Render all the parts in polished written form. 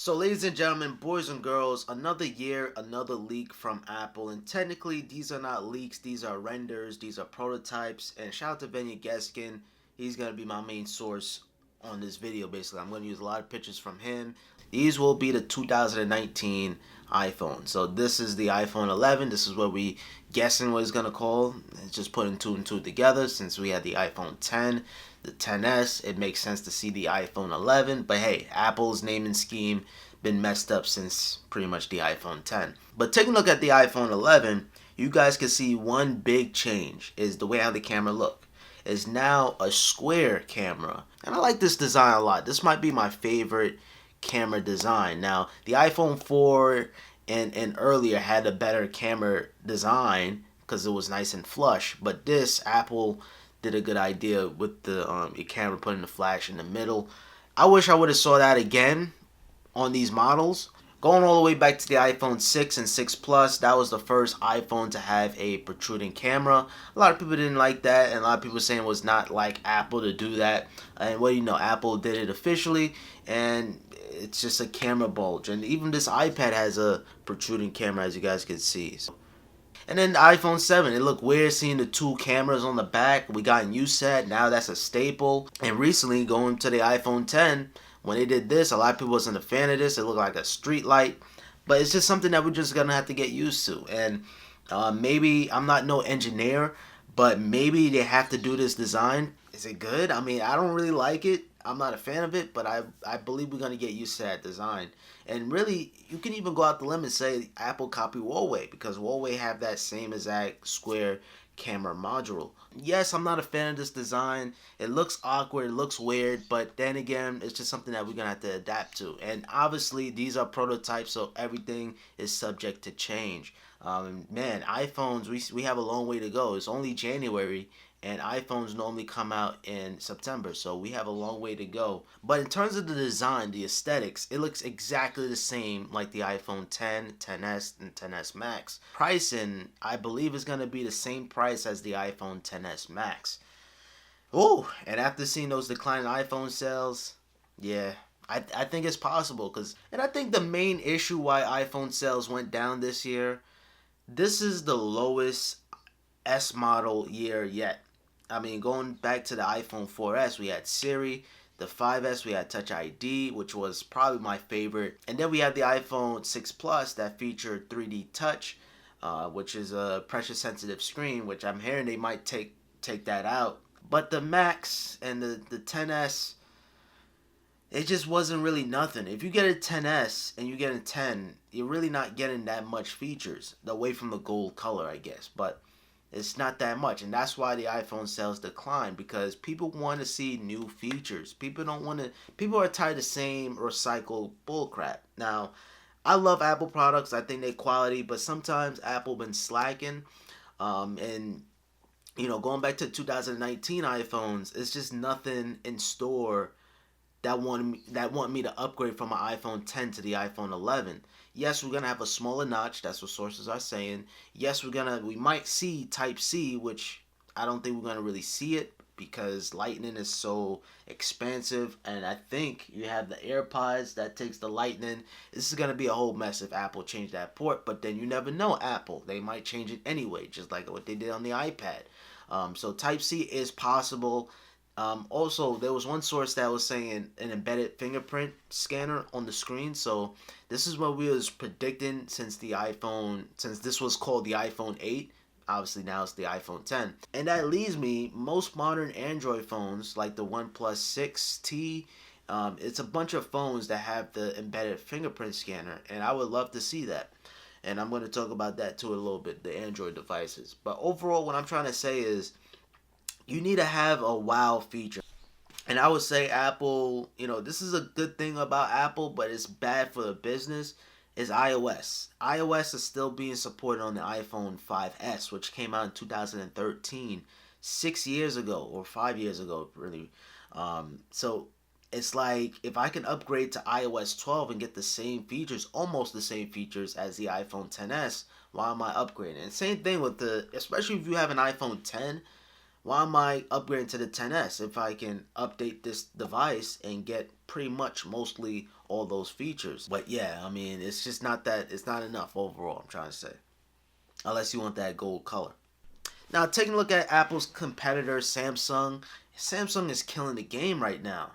So ladies and gentlemen, boys and girls, another year, another leak from Apple. And technically these are not leaks, these are renders, these are prototypes. And shout out to Venya Geskin. He's going to be my main source on this video basically. I'm going to use a lot of pictures from him. These will be the 2019 iPhone. So this is the iPhone 11. This is what we guessing what it's going to call. It's just putting two and two together since we had the iPhone 10. The 10s, it makes sense to see the iPhone 11, but hey, Apple's naming scheme been messed up since pretty much the iPhone 10. But taking a look at the iPhone 11, you guys can see one big change is the way how the camera look. It's now a square camera, and I like this design a lot. This might be my favorite camera design. Now, the iPhone 4 and earlier had a better camera design because it was nice and flush, but this Apple did a good idea with the your camera putting the flash in the middle. I wish I would have saw that again on these models. Going all the way back to the iPhone 6 and 6 Plus, that was the first iPhone to have a protruding camera. A lot of people didn't like that, and a lot of people saying it was not like Apple to do that. And what do you know, Apple did it officially, and it's just a camera bulge. And even this iPad has a protruding camera, as you guys can see. And then the iPhone 7, it looked weird seeing the two cameras on the back. We got used to that. Now that's a staple. And recently, going to the iPhone 10, when they did this, a lot of people wasn't a fan of this. It looked like a street light. But it's just something that we're just going to have to get used to. And maybe, I'm not no engineer, but maybe they have to do this design. Is it good? I mean, I don't really like it. I'm not a fan of it, but I believe we're going to get used to that design. And really, you can even go out the limb and say Apple copied Huawei, because Huawei have that same exact square camera module. Yes, I'm not a fan of this design. It looks awkward, it looks weird, but then again, it's just something that we're going to have to adapt to. And obviously, these are prototypes, so everything is subject to change. Man, iPhones, we have a long way to go. It's only January, and iPhones normally come out in September, so we have a long way to go. But in terms of the design, the aesthetics, it looks exactly the same like the iPhone 10, 10s, and 10s Max. Pricing, I believe, is going to be the same price as the iPhone 10s Max. Oh, and after seeing those declining iPhone sales, yeah, I think it's possible. And I think the main issue why iPhone sales went down this year, this is the lowest S model year yet. I mean, going back to the iPhone 4S, we had Siri. The 5S, we had Touch ID, which was probably my favorite. And then we had the iPhone 6 Plus that featured 3D Touch, which is a pressure-sensitive screen, which I'm hearing they might take that out. But the Max and the 10S, it just wasn't really nothing. If you get a 10S and you get a 10, you're really not getting that much features, away from the gold color, I guess. But it's not that much, and that's why the iPhone sales decline, because people want to see new features. People are tired of the same recycled bullcrap. Now, I love Apple products. I think they're quality, but sometimes Apple been slacking. And going back to 2019 iPhones, it's just nothing in store that want me to upgrade from my iPhone 10 to the iPhone 11. Yes, we're gonna have a smaller notch. That's what sources are saying. Yes, we might see Type-C, which I don't think we're gonna really see it because Lightning is so expansive. And I think you have the AirPods that takes the Lightning. This is gonna be a whole mess if Apple changed that port. But then you never know, Apple. They might change it anyway, just like what they did on the iPad. So Type-C is possible. Also, there was one source that was saying an embedded fingerprint scanner on the screen. So this is what we was predicting since this was called the iPhone 8. Obviously now it's the iPhone 10. And that leads me, most modern Android phones like the OnePlus 6T, it's a bunch of phones that have the embedded fingerprint scanner. And I would love to see that. And I'm going to talk about that too a little bit, the Android devices. But overall, what I'm trying to say is, you need to have a wow feature. And I would say Apple, this is a good thing about Apple, but it's bad for the business, is iOS. iOS is still being supported on the iPhone 5S, which came out in 2013, 6 years ago, or 5 years ago, really. So it's like, if I can upgrade to iOS 12 and get the same features, almost the same features as the iPhone 10s, why am I upgrading? And same thing with especially if you have an iPhone 10, why am I upgrading to the 10s if I can update this device and get pretty much mostly all those features? But yeah, I mean, it's just not that, it's not enough overall, I'm trying to say. Unless you want that gold color. Now, taking a look at Apple's competitor, Samsung. Samsung is killing the game right now.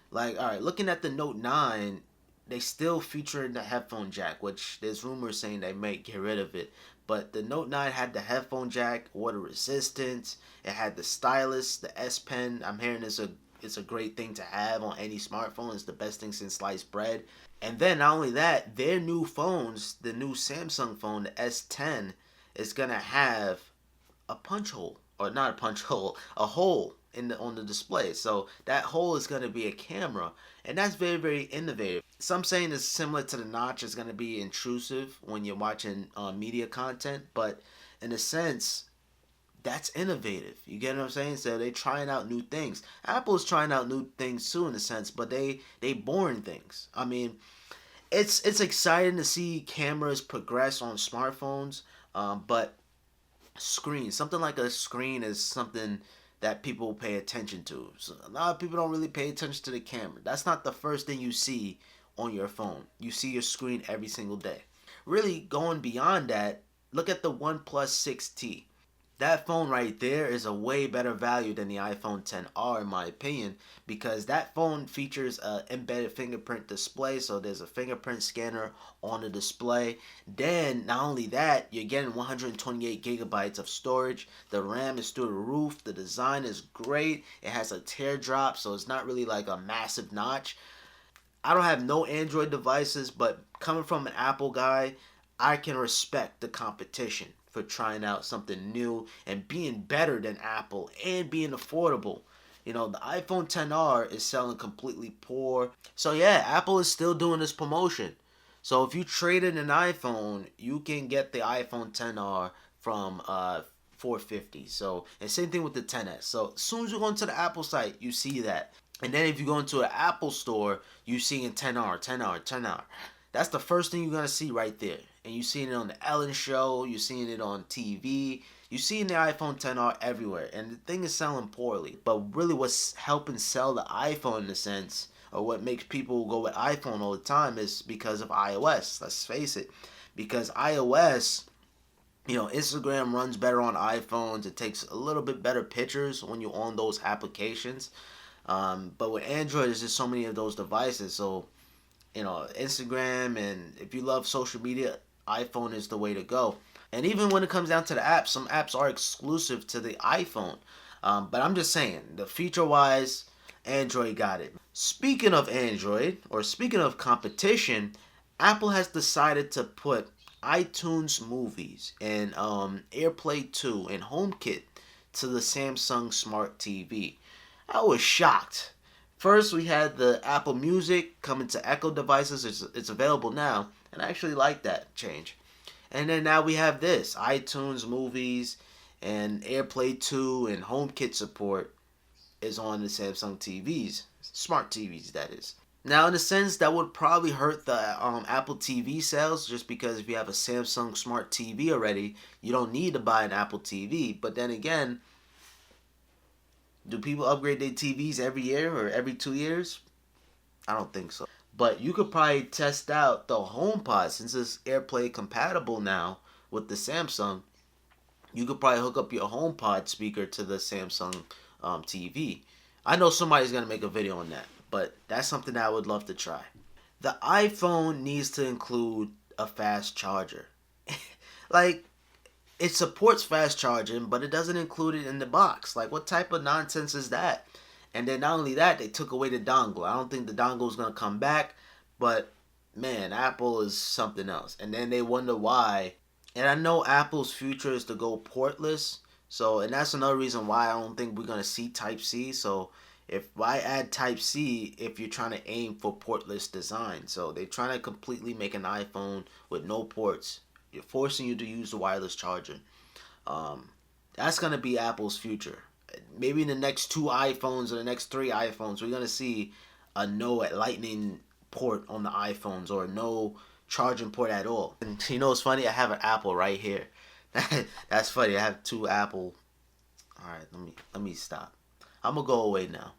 Like, all right, looking at the Note 9, they still feature the headphone jack, which there's rumors saying they might get rid of it. But the Note 9 had the headphone jack, water resistant. It had the stylus, the S Pen. I'm hearing it's a great thing to have on any smartphone. It's the best thing since sliced bread. And then not only that, their new phones, the new Samsung phone, the S10, is gonna have a punch hole, or not a punch hole, a hole in the on the display. So that hole is going to be a camera, and that's very, very innovative. Some saying it's similar to the notch. Is going to be intrusive when you're watching media content, but in a sense, that's innovative. You get what I'm saying? So they trying out new things. Apple's trying out new things too, in a sense, but they boring things. I mean, it's exciting to see cameras progress on smartphones, but screen, something like a screen is something that people pay attention to. So a lot of people don't really pay attention to the camera. That's not the first thing you see on your phone. You see your screen every single day. Really going beyond that, look at the OnePlus 6T. That phone right there is a way better value than the iPhone XR in my opinion, because that phone features an embedded fingerprint display, so there's a fingerprint scanner on the display. Then not only that, you're getting 128 gigabytes of storage. The RAM is through the roof. The design is great. It has a teardrop, so it's not really like a massive notch. I don't have no Android devices, but coming from an Apple guy, I can respect the competition for trying out something new and being better than Apple and being affordable. You know, the iPhone XR is selling completely poor. So yeah, Apple is still doing this promotion. So if you trade in an iPhone, you can get the iPhone XR from 450. So, and same thing with the XS. So as soon as you go into the Apple site, you see that. And then if you go into an Apple store, you see in 10R, 10R, 10R. That's the first thing you're going to see right there. And you're seeing it on the Ellen Show. You're seeing it on TV. You're seeing the iPhone XR everywhere. And the thing is selling poorly. But really what's helping sell the iPhone in a sense, or what makes people go with iPhone all the time, is because of iOS. Let's face it. Because iOS, you know, Instagram runs better on iPhones. It takes a little bit better pictures when you're on those applications. But with Android, there's just so many of those devices. So, you know, Instagram, and if you love social media, iPhone is the way to go. And even when it comes down to the apps, some apps are exclusive to the iPhone. But I'm just saying, the feature-wise, Android got it. Speaking of Android, or speaking of competition, Apple has decided to put iTunes Movies and AirPlay 2 and HomeKit to the Samsung Smart TV. I was shocked. First, we had the Apple Music coming to Echo devices. It's available now, and I actually like that change. And then now we have this, iTunes Movies and AirPlay 2 and HomeKit support is on the Samsung TVs, smart TVs that is. Now, in a sense, that would probably hurt the Apple TV sales, just because if you have a Samsung Smart TV already, you don't need to buy an Apple TV. But then again, do people upgrade their TVs every year or every 2 years? I don't think so. But you could probably test out the HomePod, since it's AirPlay compatible now with the Samsung. You could probably hook up your HomePod speaker to the Samsung TV. I know somebody's going to make a video on that, but that's something that I would love to try. The iPhone needs to include a fast charger. Like, it supports fast charging, but it doesn't include it in the box. Like, what type of nonsense is that? And then not only that, they took away the dongle. I don't think the dongle is going to come back, but man, Apple is something else. And then they wonder why. And I know Apple's future is to go portless. So, and that's another reason why I don't think we're going to see Type-C. So, why add Type-C if you're trying to aim for portless design? So, they're trying to completely make an iPhone with no ports. You're forcing you to use the wireless charger. That's going to be Apple's future. Maybe in the next 2 iPhones or the next 3 iPhones, we're going to see a no lightning port on the iPhones, or no charging port at all. And you know what's funny? I have an Apple right here. That's funny. I have 2 Apple All right, let me stop. I'm gonna go away now.